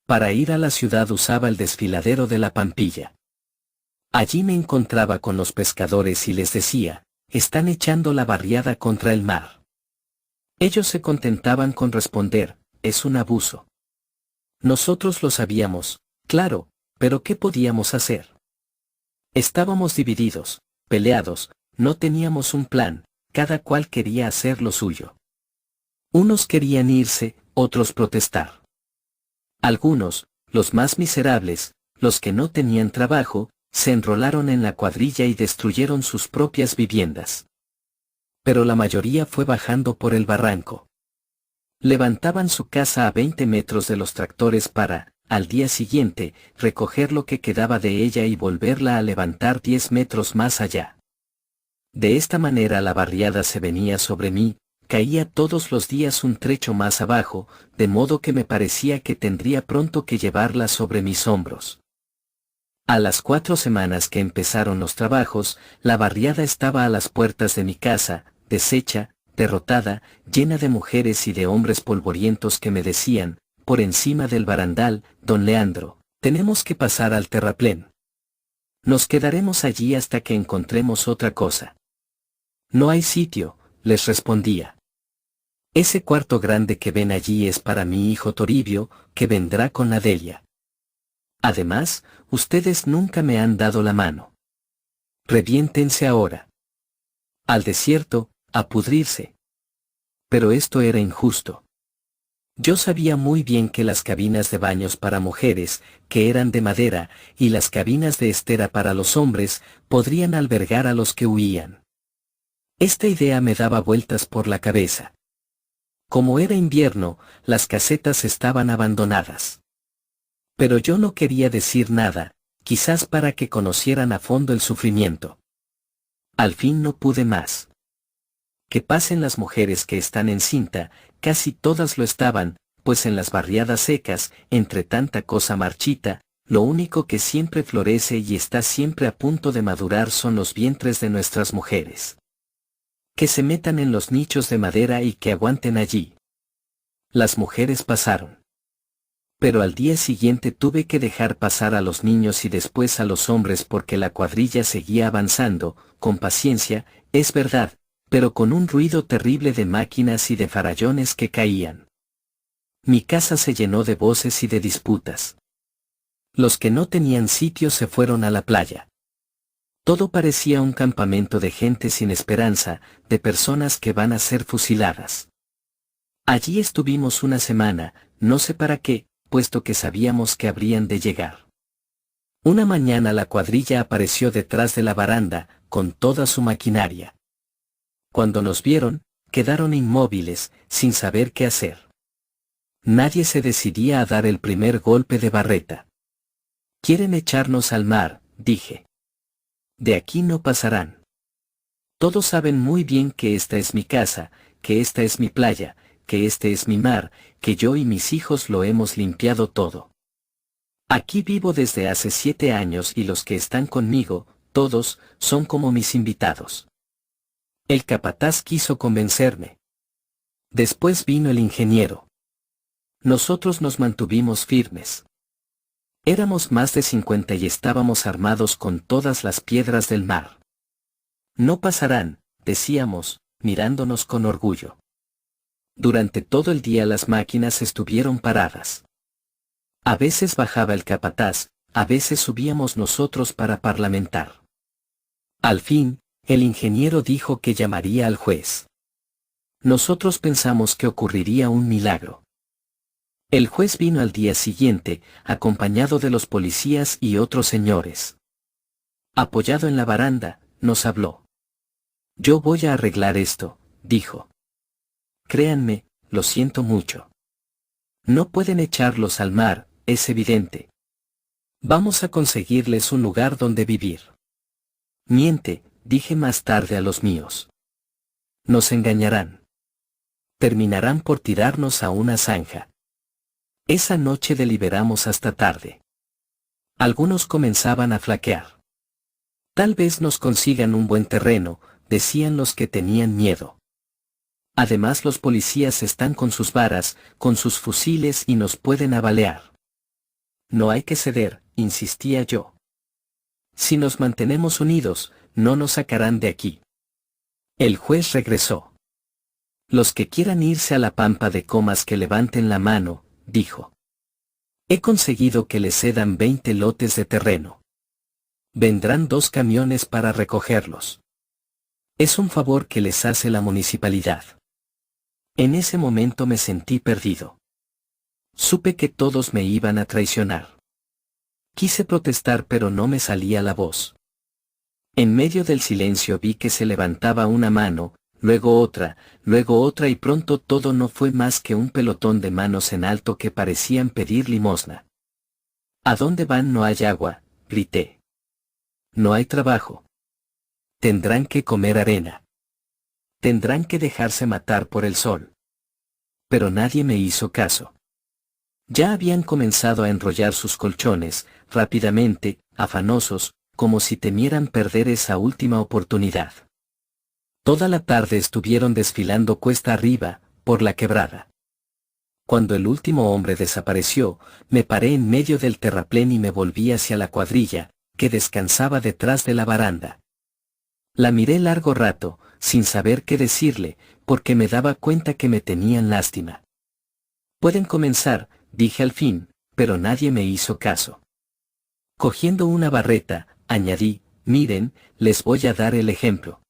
Para ir a la ciudad usaba el desfiladero de la Pampilla. Allí me encontraba con los pescadores y les decía, están echando la barriada contra el mar. Ellos se contentaban con responder, es un abuso. Nosotros lo sabíamos, claro, pero ¿qué podíamos hacer? Estábamos divididos, peleados, no teníamos un plan, cada cual quería hacer lo suyo. Unos querían irse, otros protestar. Algunos, los más miserables, los que no tenían trabajo, se enrolaron en la cuadrilla y destruyeron sus propias viviendas. Pero la mayoría fue bajando por el barranco. Levantaban su casa a 20 metros de los tractores para, al día siguiente, recoger lo que quedaba de ella y volverla a levantar 10 metros más allá. De esta manera la barriada se venía sobre mí, caía todos los días un trecho más abajo, de modo que me parecía que tendría pronto que llevarla sobre mis hombros. A las 4 semanas que empezaron los trabajos, la barriada estaba a las puertas de mi casa, deshecha, derrotada, llena de mujeres y de hombres polvorientos que me decían, por encima del barandal, don Leandro, tenemos que pasar al terraplén. Nos quedaremos allí hasta que encontremos otra cosa. No hay sitio, les respondía. Ese cuarto grande que ven allí es para mi hijo Toribio, que vendrá con Adelia. Además, ustedes nunca me han dado la mano. Reviéntense ahora. Al desierto, a pudrirse. Pero esto era injusto. Yo sabía muy bien que las cabinas de baños para mujeres, que eran de madera, y las cabinas de estera para los hombres, podrían albergar a los que huían. Esta idea me daba vueltas por la cabeza. Como era invierno, las casetas estaban abandonadas. Pero yo no quería decir nada, quizás para que conocieran a fondo el sufrimiento. Al fin no pude más. Que pasen las mujeres que están en cinta, casi todas lo estaban, pues en las barriadas secas, entre tanta cosa marchita, lo único que siempre florece y está siempre a punto de madurar son los vientres de nuestras mujeres. Que se metan en los nichos de madera y que aguanten allí. Las mujeres pasaron. Pero al día siguiente tuve que dejar pasar a los niños y después a los hombres porque la cuadrilla seguía avanzando, con paciencia, es verdad, pero con un ruido terrible de máquinas y de farallones que caían. Mi casa se llenó de voces y de disputas. Los que no tenían sitio se fueron a la playa. Todo parecía un campamento de gente sin esperanza, de personas que van a ser fusiladas. Allí estuvimos una semana, no sé para qué, puesto que sabíamos que habrían de llegar. Una mañana la cuadrilla apareció detrás de la baranda, con toda su maquinaria. Cuando nos vieron, quedaron inmóviles, sin saber qué hacer. Nadie se decidía a dar el primer golpe de barreta. «Quieren echarnos al mar», dije. «De aquí no pasarán. Todos saben muy bien que esta es mi casa, que esta es mi playa, que este es mi mar, que yo y mis hijos lo hemos limpiado todo. Aquí vivo desde hace 7 años y los que están conmigo, todos, son como mis invitados». El capataz quiso convencerme. Después vino el ingeniero. Nosotros nos mantuvimos firmes. Éramos más de 50 y estábamos armados con todas las piedras del mar. «No pasarán», decíamos, mirándonos con orgullo. Durante todo el día las máquinas estuvieron paradas. A veces bajaba el capataz, a veces subíamos nosotros para parlamentar. Al fin, el ingeniero dijo que llamaría al juez. Nosotros pensamos que ocurriría un milagro. El juez vino al día siguiente, acompañado de los policías y otros señores. Apoyado en la baranda, nos habló. «Yo voy a arreglar esto», dijo. «Créanme, lo siento mucho. No pueden echarlos al mar, es evidente. Vamos a conseguirles un lugar donde vivir». «Miente», dije más tarde a los míos. «Nos engañarán. Terminarán por tirarnos a una zanja». Esa noche deliberamos hasta tarde. Algunos comenzaban a flaquear. «Tal vez nos consigan un buen terreno», decían los que tenían miedo. «Además los policías están con sus varas, con sus fusiles y nos pueden abalear». «No hay que ceder», insistía yo. «Si nos mantenemos unidos, no nos sacarán de aquí». El juez regresó. «Los que quieran irse a la pampa de Comas que levanten la mano», dijo. «He conseguido que les cedan 20 lotes de terreno. Vendrán 2 camiones para recogerlos. Es un favor que les hace la municipalidad». En ese momento me sentí perdido. Supe que todos me iban a traicionar. Quise protestar pero no me salía la voz. En medio del silencio vi que se levantaba una mano, luego otra y pronto todo no fue más que un pelotón de manos en alto que parecían pedir limosna. «¿A dónde van? No hay agua», grité. «No hay trabajo. Tendrán que comer arena. Tendrán que dejarse matar por el sol». Pero nadie me hizo caso. Ya habían comenzado a enrollar sus colchones, rápidamente, afanosos, como si temieran perder esa última oportunidad. Toda la tarde estuvieron desfilando cuesta arriba, por la quebrada. Cuando el último hombre desapareció, me paré en medio del terraplén y me volví hacia la cuadrilla, que descansaba detrás de la baranda. La miré largo rato, sin saber qué decirle, porque me daba cuenta que me tenían lástima. Pueden comenzar, dije al fin, pero nadie me hizo caso. Cogiendo una barreta, añadí, miren, les voy a dar el ejemplo.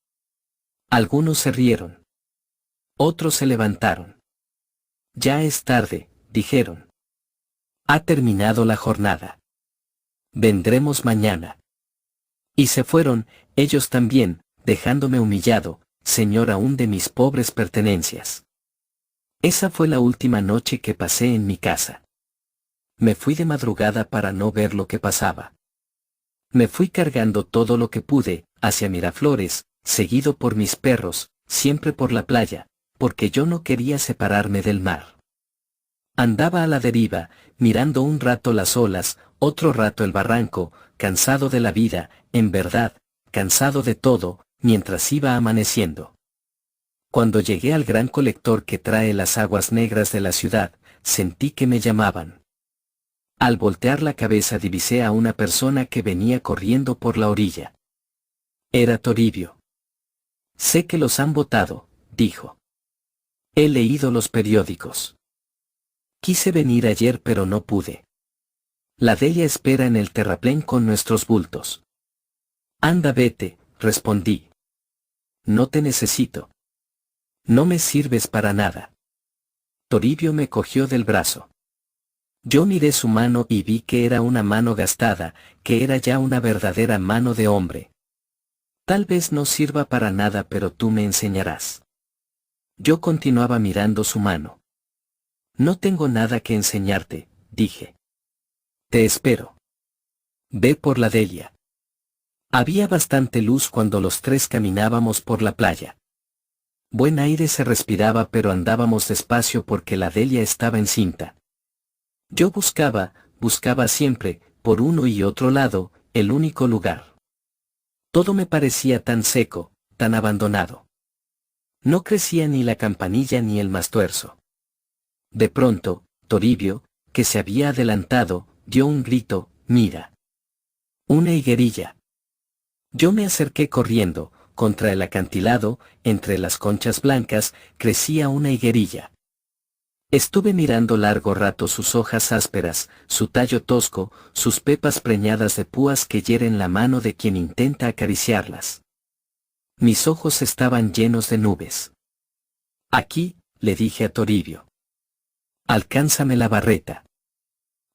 Algunos se rieron. Otros se levantaron. Ya es tarde, dijeron. Ha terminado la jornada. Vendremos mañana. Y se fueron, ellos también, dejándome humillado, señor aún de mis pobres pertenencias. Esa fue la última noche que pasé en mi casa. Me fui de madrugada para no ver lo que pasaba. Me fui cargando todo lo que pude, hacia Miraflores, seguido por mis perros, siempre por la playa, porque yo no quería separarme del mar. Andaba a la deriva, mirando un rato las olas, otro rato el barranco, cansado de la vida, en verdad, cansado de todo, mientras iba amaneciendo. Cuando llegué al gran colector que trae las aguas negras de la ciudad, sentí que me llamaban. Al voltear la cabeza divisé a una persona que venía corriendo por la orilla. Era Toribio. Sé que los han votado, dijo. He leído los periódicos. Quise venir ayer pero no pude. La Delia espera en el terraplén con nuestros bultos. Anda, vete, respondí. No te necesito. No me sirves para nada. Toribio me cogió del brazo. Yo miré su mano y vi que era una mano gastada, que era ya una verdadera mano de hombre. Tal vez no sirva para nada pero tú me enseñarás. Yo continuaba mirando su mano. No tengo nada que enseñarte, dije. Te espero. Ve por la Delia. Había bastante luz cuando los tres caminábamos por la playa. Buen aire se respiraba pero andábamos despacio porque la Delia estaba encinta. Yo buscaba siempre, por uno y otro lado, el único lugar. Todo me parecía tan seco, tan abandonado. No crecía ni la campanilla ni el mastuerzo. De pronto, Toribio, que se había adelantado, dio un grito, mira. Una higuerilla. Yo me acerqué corriendo, contra el acantilado, entre las conchas blancas, crecía una higuerilla. Estuve mirando largo rato sus hojas ásperas, su tallo tosco, sus pepas preñadas de púas que hieren la mano de quien intenta acariciarlas. Mis ojos estaban llenos de nubes. Aquí, le dije a Toribio. Alcánzame la barreta.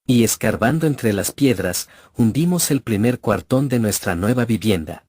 Y escarbando entre las piedras, hundimos el primer cuartón de nuestra nueva vivienda.